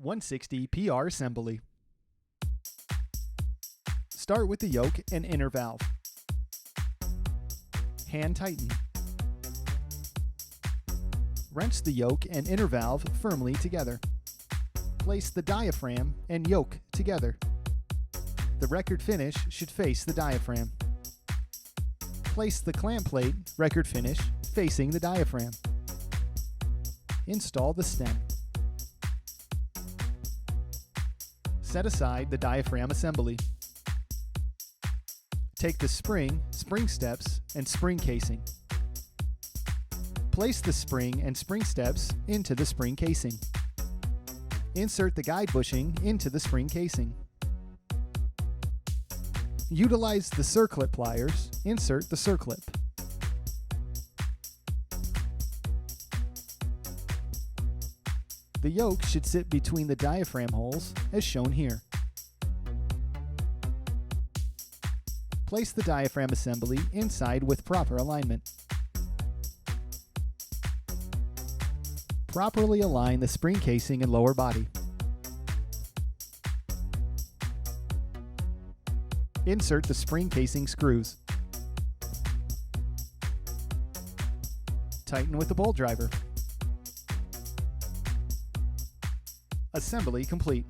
160 PR assembly. Start with the yoke and inner valve. Hand tighten. Wrench the yoke and inner valve firmly together. Place the diaphragm and yoke together. The record finish should face the diaphragm. Place the clamp plate, record finish, facing the diaphragm. Install the stem. Set aside the diaphragm assembly. Take the spring steps, and spring casing. Place the spring and spring steps into the spring casing. Insert the guide bushing into the spring casing. Utilize the circlip pliers. Insert the circlip. The yoke should sit between the diaphragm holes, as shown here. Place the diaphragm assembly inside with proper alignment. Properly align the spring casing and lower body. Insert the spring casing screws. Tighten with the bolt driver. Assembly complete.